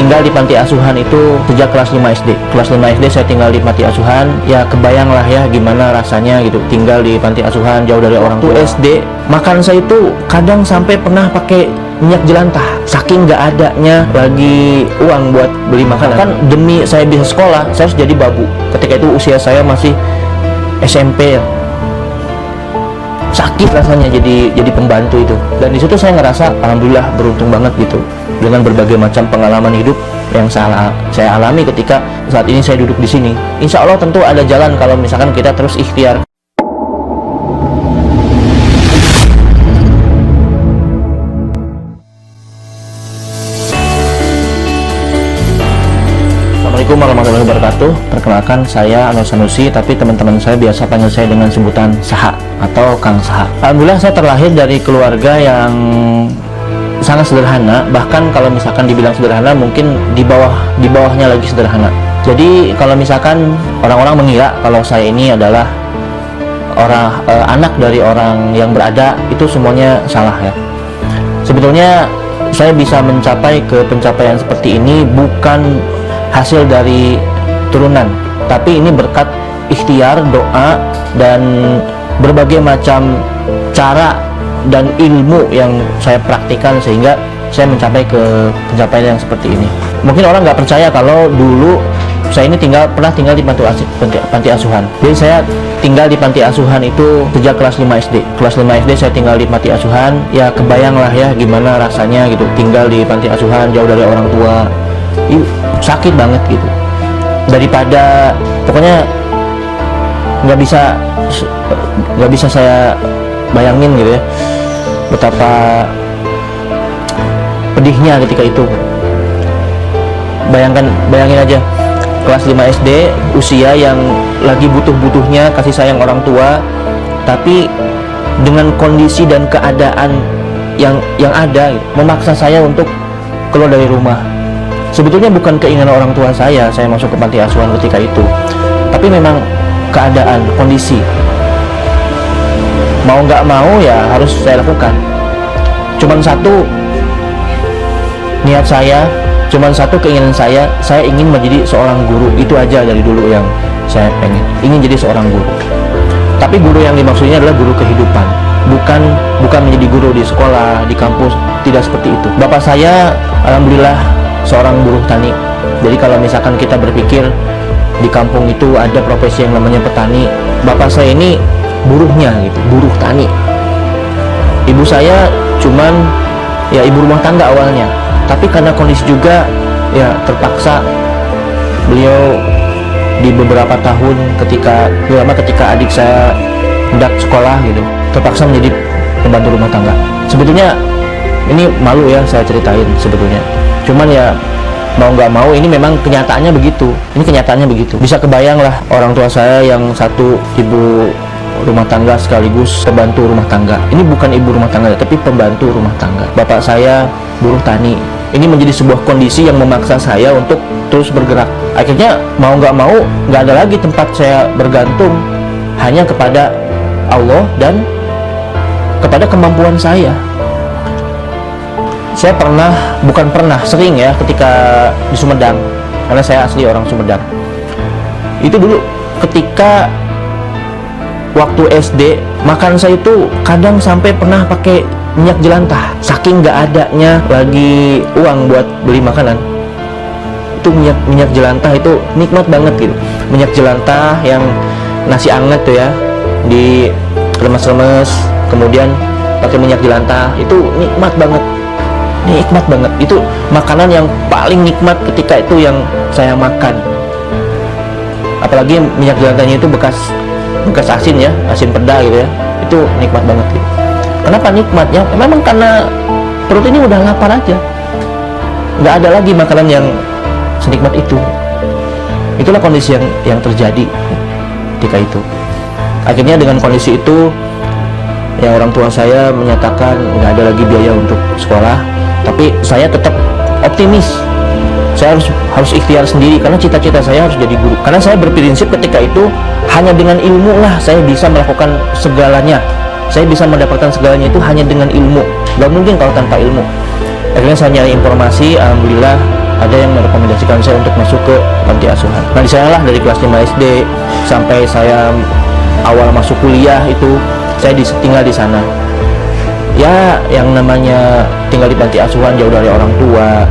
tinggal di panti asuhan itu sejak kelas 5 SD. Kelas 5 SD saya tinggal di panti asuhan. Ya kebayang lah ya gimana rasanya gitu tinggal di panti asuhan jauh dari orang tua. SD makan saya itu kadang sampai pernah pakai minyak jelantah, saking nggak adanya lagi uang buat beli makanan. Kan demi saya bisa sekolah, saya harus jadi babu. Ketika itu usia saya masih SMP. Sakit rasanya jadi pembantu itu. Dan di situ saya ngerasa alhamdulillah beruntung banget gitu dengan berbagai macam pengalaman hidup yang saya alami ketika saat ini saya duduk di sini. Insya Allah tentu ada jalan kalau misalkan kita terus ikhtiar. Assalamualaikum warahmatullahi wabarakatuh. Perkenalkan, saya Anwar Sanusi, tapi teman-teman saya biasa panggil saya dengan sebutan Saha atau Kang Saha. Alhamdulillah saya terlahir dari keluarga yang sangat sederhana. Bahkan kalau misalkan dibilang sederhana, mungkin di bawahnya lagi sederhana. Jadi kalau misalkan orang-orang mengira kalau saya ini adalah anak dari orang yang berada, itu semuanya salah ya. Sebetulnya saya bisa mencapai ke pencapaian seperti ini bukan hasil dari turunan, tapi ini berkat ikhtiar, doa, dan berbagai macam cara dan ilmu yang saya praktikkan sehingga saya mencapai ke pencapaian yang seperti ini. Mungkin orang nggak percaya kalau dulu saya ini pernah tinggal di panti asuhan. Jadi saya tinggal di panti asuhan itu sejak kelas 5 SD. Kelas 5 SD saya tinggal di panti asuhan. Ya kebayang lah ya gimana rasanya gitu tinggal di panti asuhan jauh dari orang tua. Sakit banget gitu. Daripada pokoknya nggak bisa saya bayangin gitu ya betapa pedihnya ketika itu. Bayangin aja kelas 5 SD, usia yang lagi butuh-butuhnya kasih sayang orang tua, tapi dengan kondisi dan keadaan yang ada gitu, memaksa saya untuk keluar dari rumah. Sebetulnya bukan keinginan orang tua saya masuk ke panti asuhan ketika itu, tapi memang keadaan, kondisi. Mau nggak mau ya harus saya lakukan. Cuman satu niat saya, cuman satu keinginan saya ingin menjadi seorang guru. Itu aja dari dulu yang saya pengen, ingin jadi seorang guru. Tapi guru yang dimaksudnya adalah guru kehidupan, bukan menjadi guru di sekolah, di kampus, tidak seperti itu. Bapak saya alhamdulillah seorang buruh tani. Jadi kalau misalkan kita berpikir di kampung itu ada profesi yang namanya petani, bapak saya ini buruhnya gitu, buruh tani. Ibu saya cuman ya ibu rumah tangga awalnya, tapi karena kondisi juga ya terpaksa beliau di beberapa tahun ketika adik saya hendak sekolah gitu, terpaksa menjadi pembantu rumah tangga. Sebetulnya ini malu ya saya ceritain sebetulnya. Cuman ya mau nggak mau ini memang kenyataannya begitu. Ini kenyataannya begitu. Bisa kebayang lah orang tua saya yang satu ibu rumah tangga sekaligus pembantu rumah tangga. Ini bukan ibu rumah tangga tapi pembantu rumah tangga. Bapak saya buruh tani. Ini menjadi sebuah kondisi yang memaksa saya untuk terus bergerak. Akhirnya mau nggak mau nggak ada lagi tempat saya bergantung, hanya kepada Allah dan kepada kemampuan saya. Saya sering ya ketika di Sumedang, karena saya asli orang Sumedang. Itu dulu ketika waktu SD, makan saya itu kadang sampai pernah pakai minyak jelantah, saking nggak adanya lagi uang buat beli makanan. Itu minyak jelantah itu nikmat banget gitu. Minyak jelantah yang nasi anget tuh ya, di lemes-lemes, kemudian pakai minyak jelantah, itu nikmat banget. Itu makanan yang paling nikmat ketika itu yang saya makan. Apalagi minyak jelantahnya itu bekas asin ya, asin peda gitu ya. Itu nikmat banget gitu. Kenapa nikmatnya? Memang karena perut ini udah lapar aja, nggak ada lagi makanan yang senikmat itu. Itulah kondisi yang terjadi ketika itu. Akhirnya dengan kondisi itu ya orang tua saya menyatakan nggak ada lagi biaya untuk sekolah. Tapi saya tetap optimis. Saya harus ikhtiar sendiri karena cita-cita saya harus jadi guru. Karena saya berprinsip ketika itu hanya dengan ilmu lah saya bisa melakukan segalanya. Saya bisa mendapatkan segalanya itu hanya dengan ilmu. Gak mungkin kalau tanpa ilmu. Akhirnya saya nyari informasi, alhamdulillah ada yang merekomendasikan saya untuk masuk ke panti asuhan. Nah di sanalah dari kelas 5 SD sampai saya awal masuk kuliah itu saya tinggal di sana. Ya yang namanya tinggal di panti asuhan jauh dari orang tua,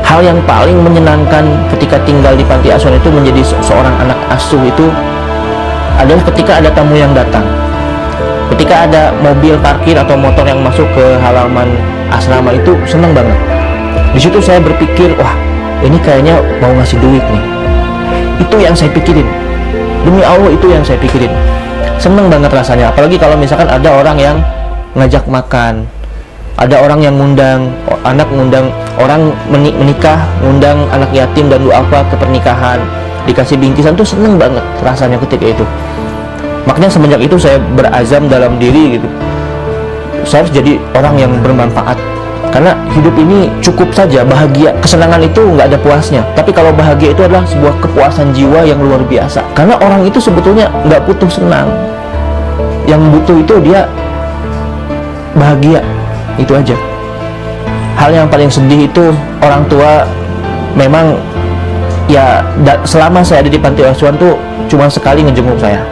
hal yang paling menyenangkan ketika tinggal di panti asuhan itu menjadi seorang anak asuh itu adalah ketika ada tamu yang datang, ketika ada mobil parkir atau motor yang masuk ke halaman asrama, itu seneng banget. Di situ saya berpikir, wah ini kayaknya mau ngasih duit nih. Itu yang saya pikirin, demi Allah itu yang saya pikirin. Seneng banget rasanya, apalagi kalau misalkan ada orang yang ngajak makan, ada orang yang ngundang anak, ngundang orang menikah, ngundang anak yatim dan duafa ke pernikahan, dikasih bingkisan, tuh seneng banget rasanya ketika itu. Makanya semenjak itu saya berazam dalam diri gitu, saya harus jadi orang yang bermanfaat. Karena hidup ini cukup saja bahagia, kesenangan itu nggak ada puasnya. Tapi kalau bahagia itu adalah sebuah kepuasan jiwa yang luar biasa. Karena orang itu sebetulnya nggak butuh senang, yang butuh itu dia bahagia, itu aja. Hal yang paling sedih itu orang tua memang ya selama saya ada di panti asuhan tuh cuma sekali ngejenguk saya.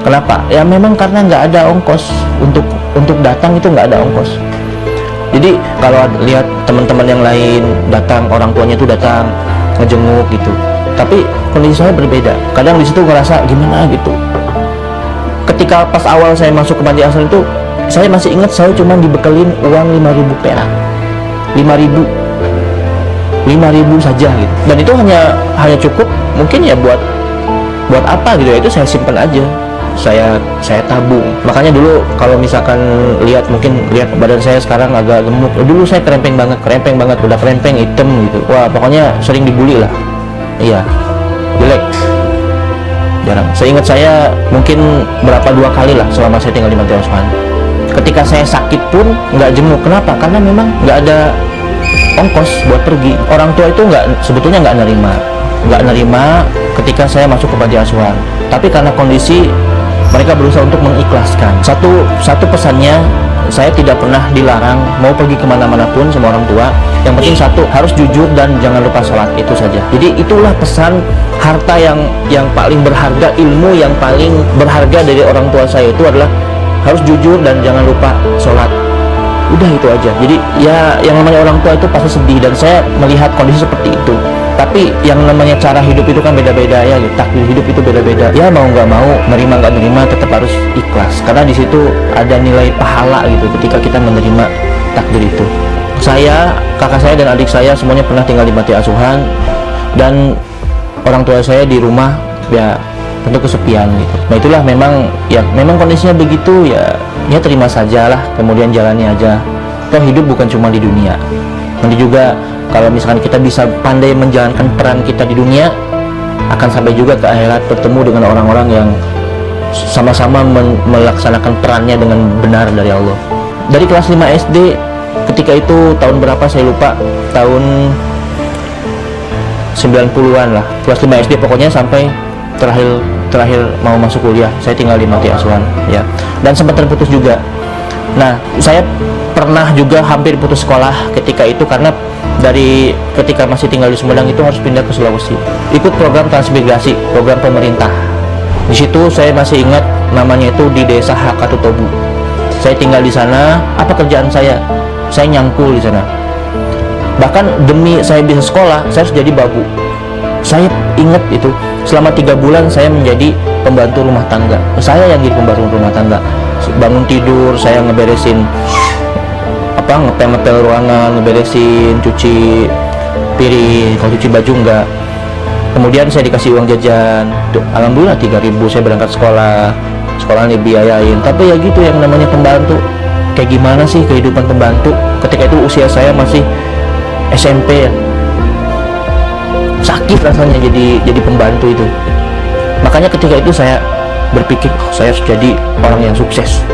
Kenapa? Ya memang karena nggak ada ongkos untuk datang, itu nggak ada ongkos. Jadi kalau lihat teman-teman yang lain datang, orang tuanya itu datang ngejenguk gitu, tapi kondisi saya berbeda. Kadang di situ ngerasa gimana gitu. Ketika pas awal saya masuk ke panti asuhan itu, saya masih ingat saya cuma dibekelin uang 5.000 perak, 5.000 saja gitu. Dan itu hanya cukup mungkin ya buat apa gitu ya, itu saya simpan aja, saya tabung. Makanya dulu kalau misalkan lihat badan saya sekarang agak gemuk, dulu saya kerempeng banget, udah kerempeng hitam gitu. Wah pokoknya sering dibully lah, iya jelek, jarang. Saya ingat saya mungkin dua kali lah selama saya tinggal di panti asuhan. Ketika saya sakit pun nggak jenguk. Kenapa? Karena memang nggak ada ongkos buat pergi. Orang tua itu sebetulnya nggak nerima ketika saya masuk ke panti asuhan. Tapi karena kondisi, mereka berusaha untuk mengikhlaskan. Satu pesannya, saya tidak pernah dilarang mau pergi kemana-mana pun sama orang tua. Yang penting satu, harus jujur dan jangan lupa sholat, itu saja. Jadi itulah pesan harta yang paling berharga, ilmu yang paling berharga dari orang tua saya itu adalah harus jujur dan jangan lupa sholat. Udah itu aja. Jadi ya yang namanya orang tua itu pasti sedih, dan saya melihat kondisi seperti itu. Tapi yang namanya cara hidup itu kan beda-beda ya, takdir hidup itu beda-beda. Ya mau nggak mau, nerima nggak nerima, tetap harus ikhlas. Karena di situ ada nilai pahala gitu ketika kita menerima takdir itu. Saya, kakak saya dan adik saya semuanya pernah tinggal di panti asuhan, dan orang tua saya di rumah ya tentu kesepian gitu. Nah itulah memang kondisinya begitu ya terima sajalah, kemudian jalani aja. Toh hidup bukan cuma di dunia. Nanti juga kalau misalkan kita bisa pandai menjalankan peran kita di dunia, akan sampai juga ke akhirat bertemu dengan orang-orang yang sama-sama melaksanakan perannya dengan benar dari Allah. Dari kelas 5 SD, ketika itu tahun berapa saya lupa, tahun 90-an lah, kelas 5 SD pokoknya sampai terakhir mau masuk kuliah saya tinggal di panti asuhan ya, dan sempat terputus juga. Nah saya pernah juga hampir putus sekolah ketika itu, karena ketika masih tinggal di Sumedang itu harus pindah ke Sulawesi, ikut program transmigrasi, program pemerintah. Di situ saya masih ingat namanya itu di desa Hakatutobu. Saya tinggal di sana. Apa kerjaan saya? Saya nyangkul di sana. Bahkan demi saya bisa sekolah, saya harus jadi babu. Saya ingat itu selama 3 bulan saya menjadi pembantu rumah tangga. Saya yang jadi pembantu rumah tangga. Bangun tidur saya ngeberesin ngepel ruangan, ngeberesin, cuci piring, kalau cuci baju enggak. Kemudian saya dikasih uang jajan. Alhamdulillah 3.000 saya berangkat sekolah dibiayain. Tapi ya gitu, yang namanya pembantu, kayak gimana sih kehidupan pembantu? Ketika itu usia saya masih SMP ya. Sakit rasanya jadi pembantu itu. Makanya ketika itu saya berpikir, saya harus jadi orang yang sukses.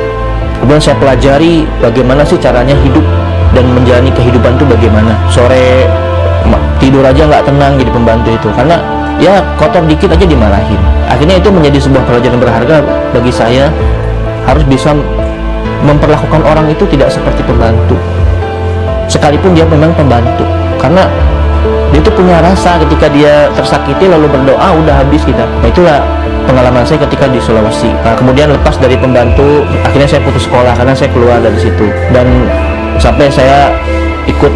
Kemudian saya pelajari bagaimana sih caranya hidup dan menjalani kehidupan itu bagaimana. Sore tidur aja nggak tenang jadi pembantu itu, karena ya kotor dikit aja dimarahin. Akhirnya itu menjadi sebuah pelajaran berharga bagi saya, harus bisa memperlakukan orang itu tidak seperti pembantu, sekalipun dia memang pembantu. Karena di Dia tuh punya rasa ketika dia tersakiti lalu berdoa, udah habis kita. Nah itulah pengalaman saya ketika di Sulawesi. Nah kemudian lepas dari pembantu, akhirnya saya putus sekolah karena saya keluar dari situ. Dan sampai saya ikut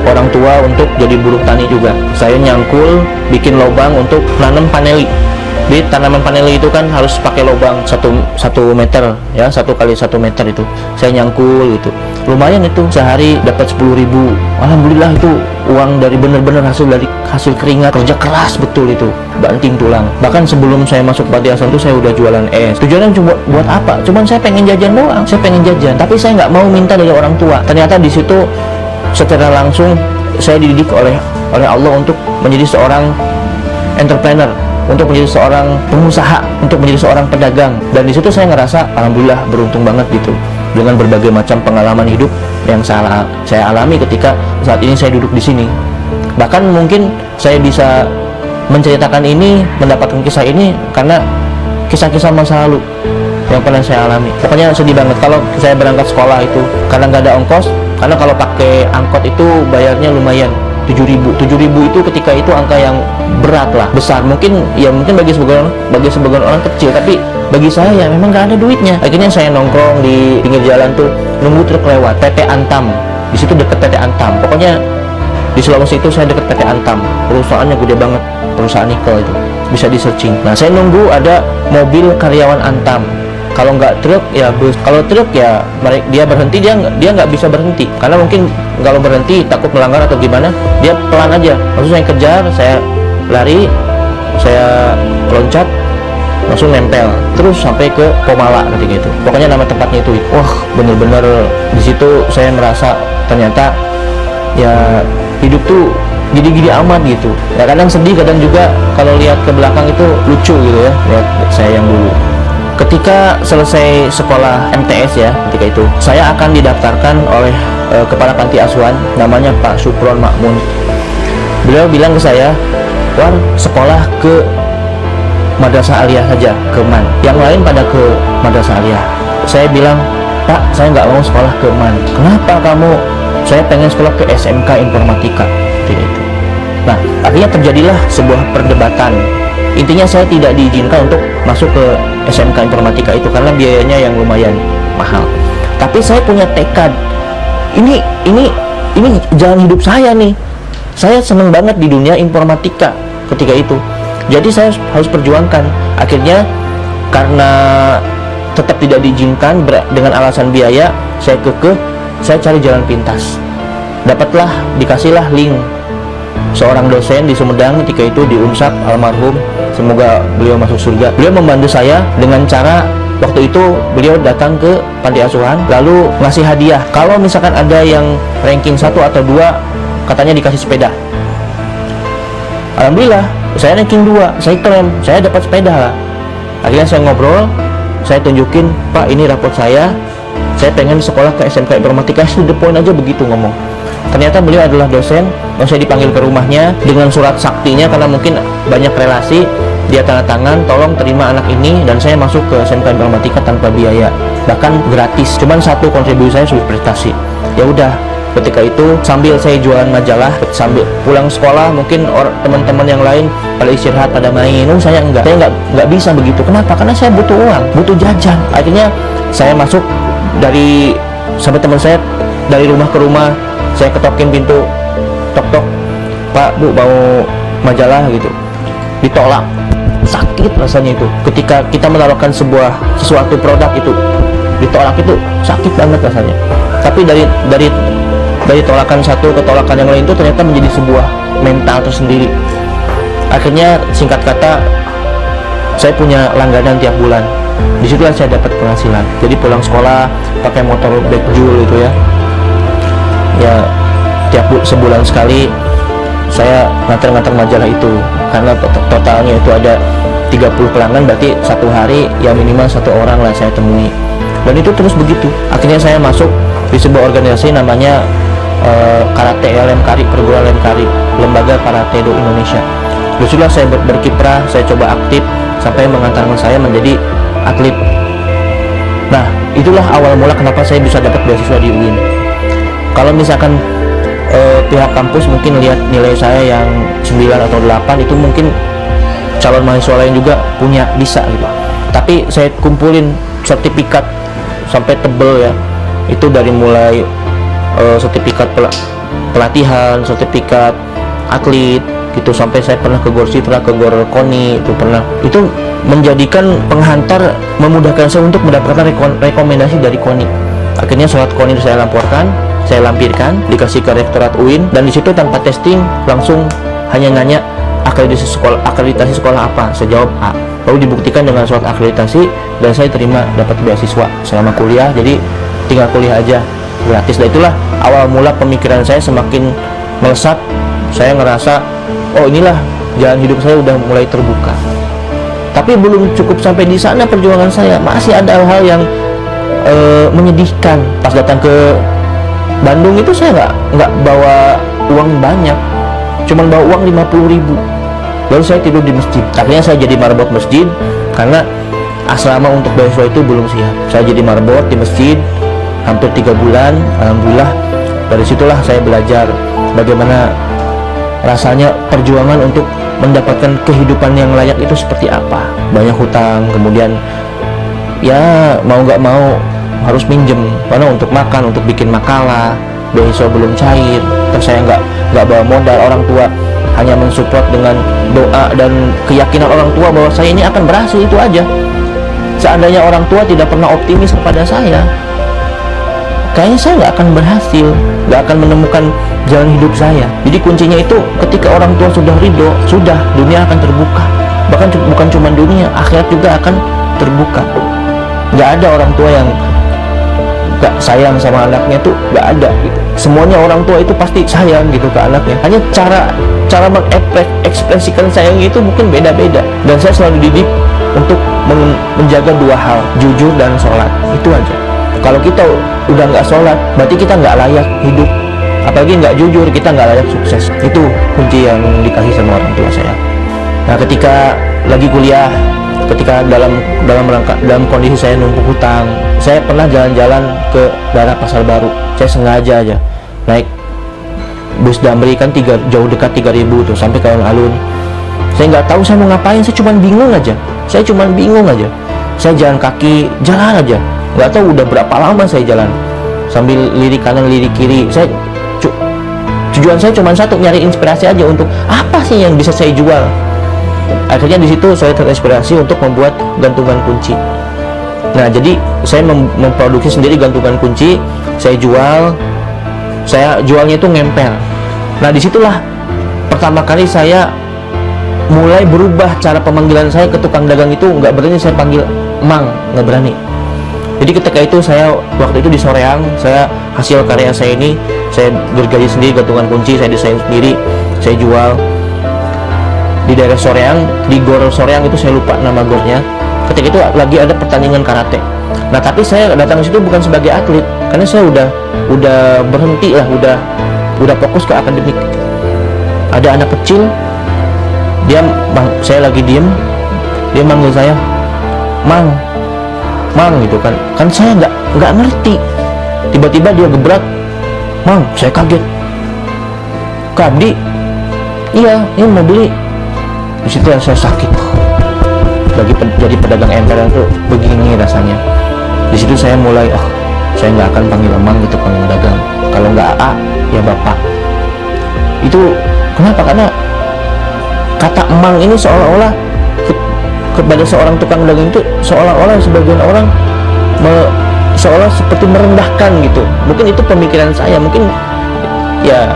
orang tua untuk jadi buruh tani juga. Saya nyangkul, bikin lubang untuk nanam paneli. Di tanaman paneli itu kan harus pakai lubang 1 meter ya, 1 kali 1 meter itu. Saya nyangkul gitu. Lumayan itu, sehari dapat 10.000. Alhamdulillah, itu uang dari bener-bener hasil keringat, kerja keras betul itu, banting tulang. Bahkan sebelum saya masuk panti asuhan itu saya udah jualan es. Tujuannya cuma buat apa? Cuman saya pengen jajan doang. Saya pengen jajan, tapi saya nggak mau minta dari orang tua. Ternyata di situ secara langsung saya dididik oleh Allah untuk menjadi seorang entrepreneur, untuk menjadi seorang pengusaha, untuk menjadi seorang pedagang. Dan di situ saya ngerasa alhamdulillah beruntung banget gitu, dengan berbagai macam pengalaman hidup yang saya alami ketika saat ini saya duduk di sini. Bahkan mungkin saya bisa menceritakan ini, mendapatkan kisah ini karena kisah-kisah masa lalu yang pernah saya alami. Pokoknya sedih banget kalau saya berangkat sekolah itu karena nggak ada ongkos. Karena kalau pakai angkot itu bayarnya lumayan, 7.000 itu ketika itu angka yang berat lah, besar. Mungkin bagi sebagian orang kecil, tapi bagi saya ya memang nggak ada duitnya. Akhirnya saya nongkrong di pinggir jalan tuh nunggu truk lewat. PT Antam, di situ deket PT Antam. Pokoknya di Sulawesi itu saya deket PT Antam, perusahaannya gede banget, perusahaan nikel itu, bisa di searching. Nah saya nunggu ada mobil karyawan Antam. Kalau nggak truk ya bus. Kalau truk ya dia berhenti, dia nggak bisa berhenti karena mungkin kalau berhenti takut melanggar atau gimana, dia pelan aja. Langsung saya kejar, saya lari, saya loncat, langsung nempel terus sampai ke Pomala ketika itu. Pokoknya nama tempatnya itu. Wah bener-bener di situ saya merasa ternyata ya hidup tuh gini-gini amat gitu. Ya kadang sedih, kadang juga kalau lihat ke belakang itu lucu gitu ya, lihat saya yang dulu. Ketika selesai sekolah MTS ya, ketika itu saya akan didaftarkan oleh kepala panti asuhan, namanya Pak Supron Makmun. Beliau bilang ke saya, "War, sekolah ke Madrasah Aliyah saja, ke MAN. Yang lain pada ke Madrasah Aliyah." Saya bilang, "Pak, saya nggak mau sekolah ke MAN." "Kenapa kamu?" "Saya pengen sekolah ke SMK Informatika." Tidak itu. Nah, akhirnya terjadilah sebuah perdebatan. Intinya saya tidak diizinkan untuk masuk ke SMK Informatika itu karena biayanya yang lumayan mahal. Tapi saya punya tekad. Ini jalan hidup saya nih. Saya seneng banget di dunia informatika ketika itu. Jadi saya harus perjuangkan. Akhirnya karena tetap tidak diizinkan dengan alasan biaya, saya kekeh, saya cari jalan pintas. Dikasihlah link seorang dosen di Sumedang ketika itu, di Unsak, almarhum, semoga beliau masuk surga. Beliau membantu saya dengan cara waktu itu beliau datang ke panti asuhan lalu ngasih hadiah. Kalau misalkan ada yang ranking 1 atau 2, katanya dikasih sepeda. Alhamdulillah saya ranking 2, saya keren, saya dapat sepeda lah. Akhirnya saya ngobrol, saya tunjukin, "Pak, ini rapot saya pengen sekolah ke SMK Informatika." To the point aja begitu ngomong. Ternyata beliau adalah dosen. Saya dipanggil ke rumahnya dengan surat saktinya karena mungkin banyak relasi. Dia tanda tangan, "Tolong terima anak ini," dan saya masuk ke SMK Informatika tanpa biaya, bahkan gratis. Cuman satu kontribusi saya sudah prestasi. Ya udah, ketika itu sambil saya jualan majalah, sambil pulang sekolah mungkin teman-teman yang lain pada istirahat, pada main. Saya nggak bisa begitu. Kenapa? Karena saya butuh uang, butuh jajan. Akhirnya saya masuk dari sampai teman saya dari rumah ke rumah. Saya ketokin pintu, tok-tok, "Pak, Bu, mau majalah," gitu. Ditolak. Sakit rasanya itu. Ketika kita menawarkan sesuatu produk itu, ditolak, itu sakit banget rasanya. Tapi dari tolakan satu ke tolakan yang lain itu ternyata menjadi sebuah mental tersendiri. Akhirnya singkat kata, saya punya langganan tiap bulan. Disitulah saya dapat penghasilan. Jadi pulang sekolah pakai motor backjul itu ya. Ya tiap sebulan sekali saya nganter majalah itu, karena totalnya itu ada 30 pelanggan, berarti satu hari ya minimal 1 orang lah saya temui. Dan itu terus begitu. Akhirnya saya masuk di sebuah organisasi namanya Karate LM Kari, perguruan LM Kari, Lembaga Karate Do Indonesia. Disitulah saya berkiprah, saya coba aktif sampai mengantarkan saya menjadi atlet. Nah, itulah awal mula kenapa saya bisa dapat beasiswa di UIN. Kalau misalkan pihak kampus mungkin lihat nilai saya yang 9 atau 8, itu mungkin calon mahasiswa lain juga punya, bisa gitu. Tapi saya kumpulin sertifikat sampai tebel ya, itu dari mulai sertifikat pelatihan, sertifikat atlet gitu, sampai saya pernah ke Gorsi, pernah ke Gor Koni, itu menjadikan penghantar, memudahkan saya untuk mendapatkan rekomendasi dari Koni. Akhirnya surat Koni saya lampirkan, dikasih ke Rektorat UIN, dan di situ tanpa testing langsung hanya nanya akreditasi sekolah apa, saya jawab A, lalu dibuktikan dengan surat akreditasi, dan saya terima dapat beasiswa selama kuliah. Jadi tinggal kuliah aja gratis. Dan itulah awal mula pemikiran saya semakin melesat. Saya ngerasa, oh inilah jalan hidup saya udah mulai terbuka. Tapi belum cukup sampai di sana perjuangan saya, masih ada hal-hal yang menyedihkan. Pas datang ke Bandung itu saya nggak bawa uang banyak, cuman bawa uang 50.000. Lalu saya tidur di masjid. Akhirnya saya jadi marbot masjid karena asrama untuk beasiswa itu belum siap. Saya jadi marbot di masjid hampir 3 bulan. Alhamdulillah, dari situlah saya belajar bagaimana rasanya perjuangan untuk mendapatkan kehidupan yang layak itu seperti apa. Banyak hutang, kemudian ya mau nggak mau harus minjem, karena untuk makan, untuk bikin makalah, beasiswa belum cair. Terus saya nggak bawa modal, orang tua hanya mensupport dengan doa dan keyakinan orang tua bahwa saya ini akan berhasil, itu aja. Seandainya orang tua tidak pernah optimis kepada saya, kayaknya saya nggak akan berhasil, nggak akan menemukan jalan hidup saya. Jadi kuncinya itu ketika orang tua sudah ridho, sudah, dunia akan terbuka. Bahkan bukan cuma dunia, akhirat juga akan terbuka. Nggak ada orang tua yang gak sayang sama anaknya, tuh nggak ada gitu. Semuanya orang tua itu pasti sayang gitu ke anaknya. Hanya cara mengekspresikan sayang itu mungkin beda-beda. Dan saya selalu dididik untuk menjaga 2 hal, jujur dan sholat. Itu aja. Kalau kita udah nggak sholat, berarti kita nggak layak hidup. Apalagi nggak jujur, kita nggak layak sukses. Itu kunci yang dikasih sama orang tua saya. Nah, ketika lagi kuliah, ketika dalam kondisi saya numpuk hutang, saya pernah jalan-jalan ke daerah Pasar Baru. Saya sengaja aja naik bus Damri, kan jauh dekat 3.000 tuh, sampai ke alun-alun. Saya nggak tahu saya mau ngapain, saya cuma bingung aja. Saya jalan kaki, jalan aja. Nggak tahu udah berapa lama saya jalan sambil lirik kanan lirik kiri. Tujuan saya cuma satu, nyari inspirasi aja untuk apa sih yang bisa saya jual. Akhirnya di situ saya terinspirasi untuk membuat gantungan kunci. Nah, jadi saya memproduksi sendiri gantungan kunci, saya jualnya itu ngempel. Nah, disitulah pertama kali saya mulai berubah cara pemanggilan saya ke tukang dagang. Itu nggak berani saya panggil Mang, nggak berani. Jadi ketika itu saya waktu itu di Soreang, saya hasil karya saya ini saya gergaji sendiri gantungan kunci, saya desain sendiri, saya jual di daerah Soreang, di Gor Soreang itu saya lupa nama gornya. Ketika itu lagi ada pertandingan karate. Nah, tapi saya datang ke situ bukan sebagai atlet, karena saya udah berhenti lah, udah fokus ke akademik. Ada anak kecil, saya lagi diem, dia manggil saya, Mang gitu kan saya nggak ngerti. Tiba-tiba dia gebrak, Mang, saya kaget. Kabdi, iya, ini mau beli. Di situ yang saya sakit. Jadi pedagang emperan tuh begini rasanya. Di situ saya mulai, saya nggak akan panggil Mang gitu, tukang dagang. Kalau nggak A, ya Bapak. Itu kenapa? Karena kata Mang ini seolah-olah kepada seorang tukang dagang itu seolah-olah sebagian orang seolah seperti merendahkan gitu. Mungkin itu pemikiran saya, mungkin ya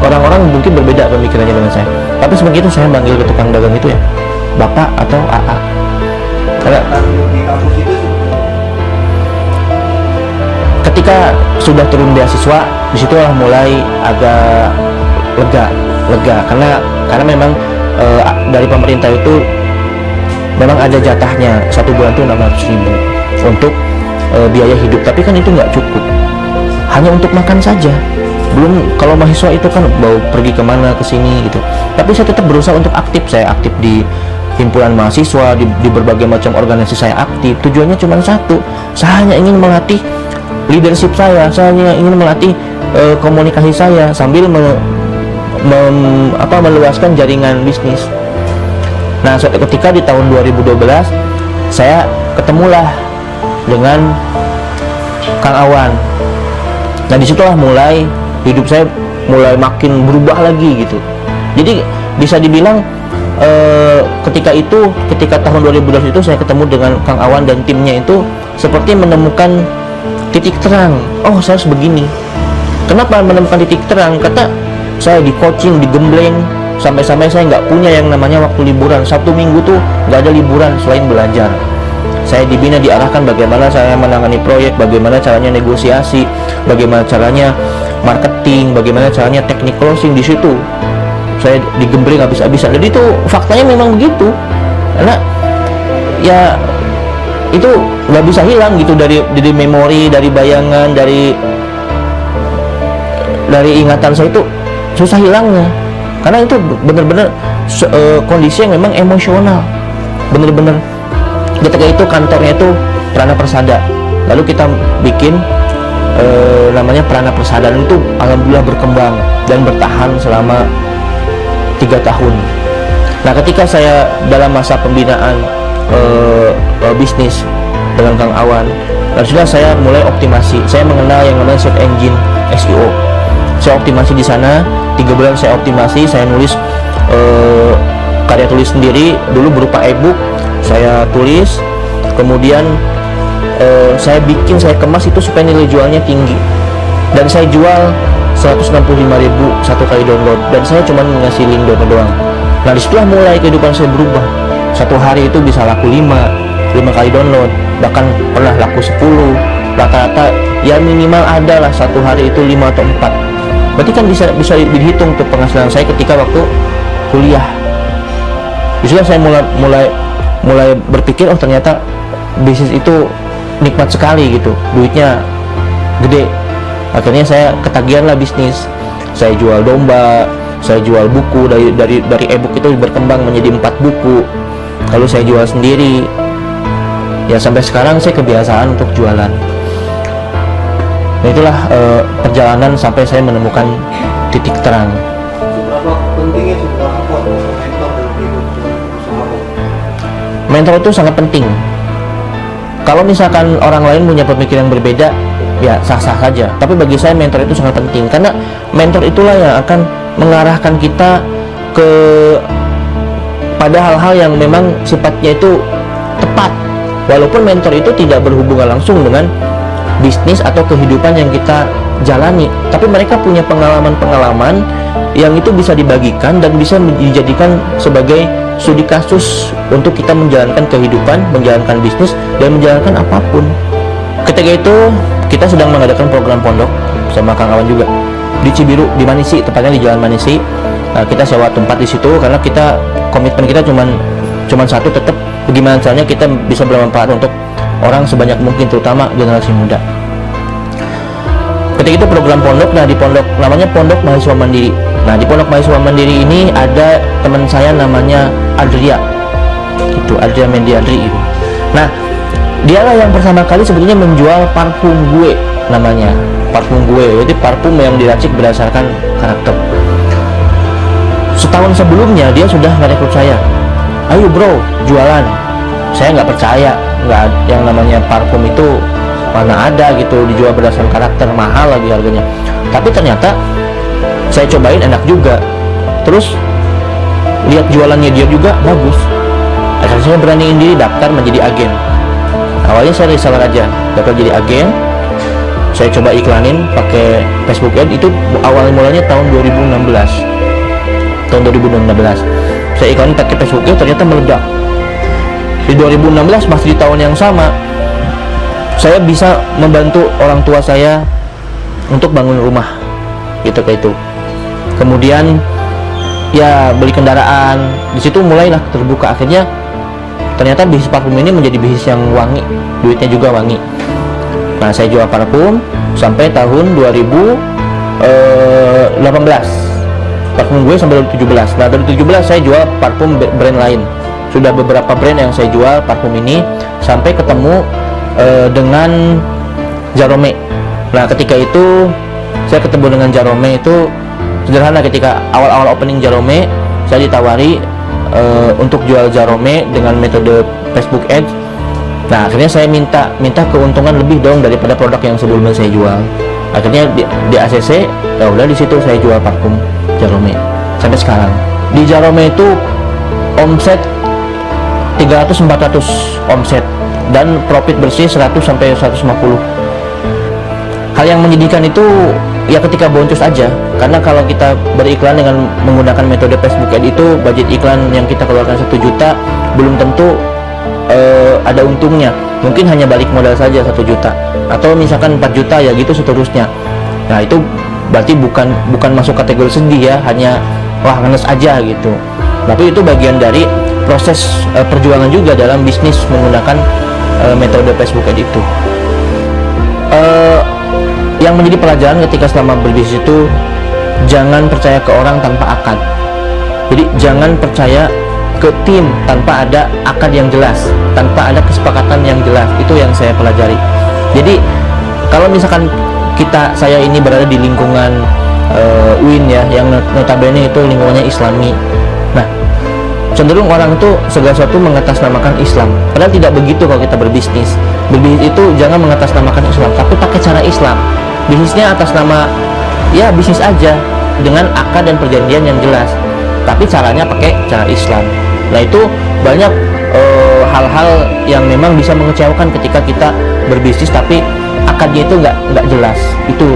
orang-orang mungkin berbeda pemikirannya dengan saya. Tapi sebegitu saya manggil ke tukang dagang itu ya Bapak atau AA. Karena ketika sudah turun beasiswa, disitulah mulai agak lega karena memang dari pemerintah itu memang ada jatahnya 1 bulan tuh 600.000 untuk biaya hidup. Tapi kan itu nggak cukup, hanya untuk makan saja. Belum kalau mahasiswa itu kan mau pergi kemana, ke sini gitu. Tapi saya tetap berusaha untuk aktif. Saya aktif di himpunan mahasiswa, di berbagai macam organisasi saya aktif. Tujuannya cuma satu, saya hanya ingin melatih leadership saya hanya ingin melatih komunikasi saya sambil meluaskan jaringan bisnis. Nah, suatu ketika di tahun 2012 saya ketemulah dengan Kang Awan. Nah, disitulah mulai hidup saya mulai makin berubah lagi gitu. Jadi bisa dibilang ketika tahun 2012 itu saya ketemu dengan Kang Awan dan timnya, itu seperti menemukan titik terang. Oh, saya harus begini. Kenapa menemukan titik terang? Kata saya di coaching, digembleng, sampai-sampai saya nggak punya yang namanya waktu liburan. Sabtu Minggu tuh nggak ada liburan selain belajar. Saya dibina, diarahkan bagaimana saya menangani proyek, bagaimana caranya negosiasi, bagaimana caranya marketing, bagaimana caranya teknik closing. Di situ saya digembleng habis-habisan. Jadi itu faktanya memang begitu, karena ya itu nggak bisa hilang gitu dari memori, dari bayangan, dari ingatan saya, itu susah hilangnya, karena itu benar-benar kondisi yang memang emosional. Benar-benar ketika itu kantornya itu Prana Persada, lalu kita bikin namanya Prana Persada, dan itu alhamdulillah berkembang dan bertahan selama 3 tahun. Nah, ketika saya dalam masa pembinaan bisnis dengan Kang Awan, dan sudah saya mulai optimasi. Saya mengenal yang namanya search engine SEO. Saya optimasi di sana 3 bulan. Saya optimasi, saya nulis karya tulis sendiri dulu berupa ebook. Saya tulis, kemudian saya bikin, saya kemas itu supaya nilai jualnya tinggi, dan saya jual 165.000 satu kali download, dan saya cuma ngasih link download doang. Nah, disitulah mulai kehidupan saya berubah. Satu hari itu bisa laku 5 kali download, bahkan pernah laku 10. Rata-rata ya minimal adalah satu hari itu 5 atau 4. Berarti kan bisa dihitung tuh penghasilan saya ketika waktu kuliah. Disitulah saya mulai berpikir, oh ternyata bisnis itu nikmat sekali gitu, duitnya gede. Akhirnya saya ketagihan lah bisnis. Saya jual domba, saya jual buku, dari ebook itu berkembang menjadi 4 buku, lalu saya jual sendiri. Ya sampai sekarang saya kebiasaan untuk jualan. Nah, itulah perjalanan sampai saya menemukan titik terang. Seberapa pentingnya seorang mentor dalam hidup usaha? Mentor itu sangat penting. Kalau misalkan orang lain punya pemikiran berbeda, ya sah-sah saja. Tapi bagi saya mentor itu sangat penting, karena mentor itulah yang akan mengarahkan kita pada hal-hal yang memang sifatnya itu tepat. Walaupun mentor itu tidak berhubungan langsung dengan bisnis atau kehidupan yang kita jalani, tapi mereka punya pengalaman-pengalaman yang itu bisa dibagikan dan bisa dijadikan sebagai studi kasus untuk kita menjalankan kehidupan, menjalankan bisnis, dan menjalankan apapun. Ketika itu kita sedang mengadakan program pondok sama Kang Awan juga di Cibiru, di Manisi, tepatnya di Jalan Manisi. Nah, kita sewa tempat di situ karena kita komitmen kita cuman satu, tetap bagaimana caranya kita bisa bermanfaat untuk orang sebanyak mungkin, terutama generasi muda. Ketika itu program pondok, nah di pondok namanya Pondok Mahasiswa Mandiri. Nah, di Pondok Mahasiswa Mandiri ini ada teman saya namanya Adria, itu Adria Mendiadri itu. Nah, dialah yang pertama kali sebetulnya menjual parfum gue, namanya parfum gue, jadi parfum yang diracik berdasarkan karakter. Setahun sebelumnya dia sudah merekrut saya, ayo bro jualan. Saya nggak percaya, nggak yang namanya parfum itu mana ada gitu dijual berdasarkan karakter, mahal lagi harganya. Tapi ternyata saya cobain, enak juga. Terus lihat jualannya dia juga bagus. Akhirnya saya beraniin diri daftar menjadi agen. Awalnya saya reseller aja, daftar jadi agen. Saya coba iklanin pakai Facebook Ad. Itu awal mulanya tahun 2016. Saya iklanin pakai Facebook Ad, ternyata meledak. Di 2016 masih di tahun yang sama, saya bisa membantu orang tua saya untuk bangun rumah gitu kayak itu. Kemudian ya beli kendaraan. Di situ mulailah terbuka. Akhirnya ternyata bisnis parfum ini menjadi bisnis yang wangi, duitnya juga wangi. Nah, saya jual parfum sampai tahun 2018. Parfum gue sampai 2017. Nah, dari 2017 saya jual parfum brand lain. Sudah beberapa brand yang saya jual parfum ini sampai ketemu dengan Jarome. Nah, ketika itu saya ketemu dengan Jarome itu sederhana. Ketika awal-awal opening Jarome, saya ditawari untuk jual Jarome dengan metode Facebook Ads. Nah, akhirnya saya minta keuntungan lebih dong daripada produk yang sebelumnya saya jual. Akhirnya di ACC, ya udah di situ saya jual parfum Jarome sampai sekarang. Di Jarome itu omset 300-400 omset dan profit bersih 100 sampai 150. Hal yang menyedihkan itu ya ketika boncos aja, karena kalau kita beriklan dengan menggunakan metode Facebook Ad itu, budget iklan yang kita keluarkan 1 juta belum tentu ada untungnya, mungkin hanya balik modal saja 1 juta, atau misalkan 4 juta ya gitu seterusnya. Nah itu berarti bukan masuk kategori sedih ya, hanya wah ngenes aja gitu. Tapi itu bagian dari proses perjuangan juga dalam bisnis menggunakan metode Facebook Ad itu. Yang menjadi pelajaran ketika selama berbisnis itu, jangan percaya ke orang tanpa akad. Jadi jangan percaya ke tim tanpa ada akad yang jelas, tanpa ada kesepakatan yang jelas. Itu yang saya pelajari. Jadi kalau misalkan saya ini berada di lingkungan UIN ya, yang notabene itu lingkungannya Islami. Nah, cenderung orang itu segala sesuatu mengatasnamakan Islam. Padahal tidak begitu kalau kita berbisnis. Berbisnis itu jangan mengatasnamakan Islam, tapi pakai cara Islam. Bisnisnya atas nama ya bisnis aja dengan akad dan perjanjian yang jelas, tapi caranya pakai cara Islam. Nah itu banyak hal-hal yang memang bisa mengecewakan ketika kita berbisnis tapi akadnya itu nggak jelas. Itu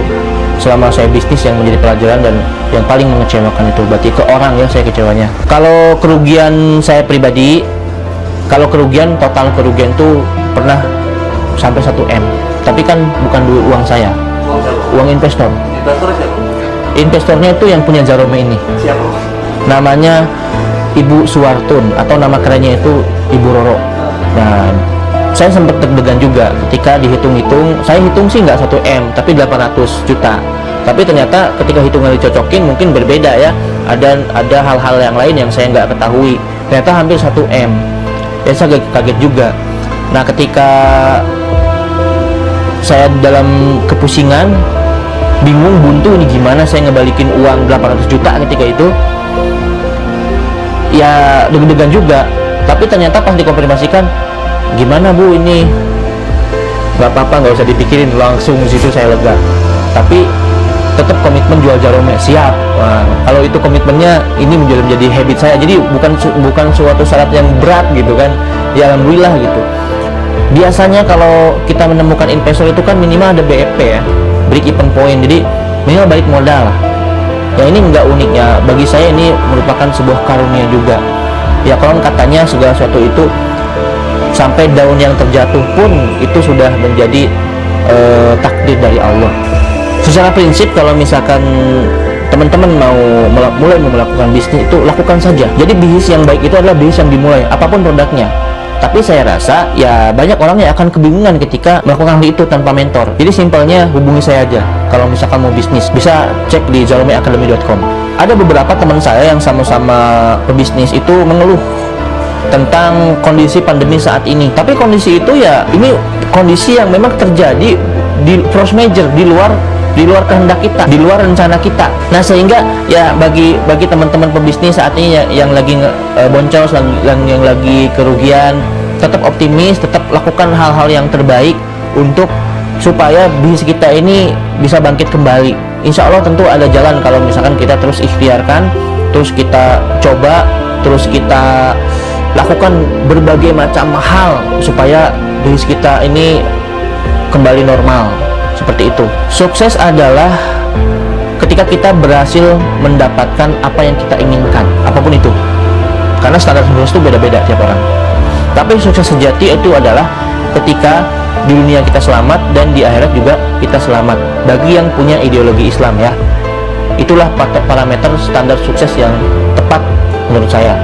selama saya bisnis yang menjadi pelajaran dan yang paling mengecewakan itu. Berarti ke orang ya saya kecewanya. Kalau kerugian saya pribadi, kalau total kerugian itu pernah sampai 1 M, tapi kan bukan uang saya, uang investor. Investor siapa? Investornya itu yang punya Jarome ini. Siapa? Namanya Ibu Suwartun, atau nama kerennya itu Ibu Roro. Nah, saya sempat deg-degan juga ketika dihitung-hitung. Saya hitung sih nggak 1 M, tapi 800 juta. Tapi ternyata ketika hitungan dicocokin mungkin berbeda ya. Ada hal-hal yang lain yang saya nggak ketahui. Ternyata hampir 1 M. Ya saya kaget juga. Nah, ketika saya dalam kepusingan, bingung, buntu ini gimana saya ngebalikin uang 800 juta ketika itu, ya deg-degan juga. Tapi ternyata pas dikonfirmasikan, gimana Bu ini, nggak apa-apa, nggak usah dipikirin, langsung situ saya lega. Tapi tetap komitmen jual Jarome, siap. Nah, kalau itu komitmennya, ini menjadi habit saya. Jadi bukan suatu syarat yang berat gitu kan. Ya alhamdulillah gitu. Biasanya kalau kita menemukan investor itu kan minimal ada BEP ya, break even point, jadi minimal balik modal lah. Ya ini nggak uniknya, bagi saya ini merupakan sebuah karunia juga. Ya konon katanya segala sesuatu itu sampai daun yang terjatuh pun itu sudah menjadi takdir dari Allah. Secara prinsip kalau misalkan teman-teman mulai melakukan bisnis itu lakukan saja. Jadi bisnis yang baik itu adalah bisnis yang dimulai, apapun produknya. Tapi saya rasa ya banyak orang yang akan kebingungan ketika melakukan hal itu tanpa mentor. Jadi simpelnya hubungi saya aja kalau misalkan mau bisnis. Bisa cek di jaromeacademy.com. Ada beberapa teman saya yang sama-sama pebisnis itu mengeluh tentang kondisi pandemi saat ini. Tapi kondisi itu ya ini kondisi yang memang terjadi di force major, di luar kehendak kita, di luar rencana kita. Nah sehingga ya bagi teman-teman pebisnis saat ini yang lagi boncos, yang lagi kerugian, tetap optimis, tetap lakukan hal-hal yang terbaik untuk supaya bisnis kita ini bisa bangkit kembali. Insya Allah tentu ada jalan kalau misalkan kita terus ikhtiarkan, terus kita coba, terus kita lakukan berbagai macam hal supaya bisnis kita ini kembali normal. Seperti itu. Sukses adalah ketika kita berhasil mendapatkan apa yang kita inginkan, apapun itu. Karena standar sukses itu beda-beda tiap orang. Tapi sukses sejati itu adalah ketika di dunia kita selamat dan di akhirat juga kita selamat. Bagi yang punya ideologi Islam ya. Itulah parameter standar sukses yang tepat menurut saya.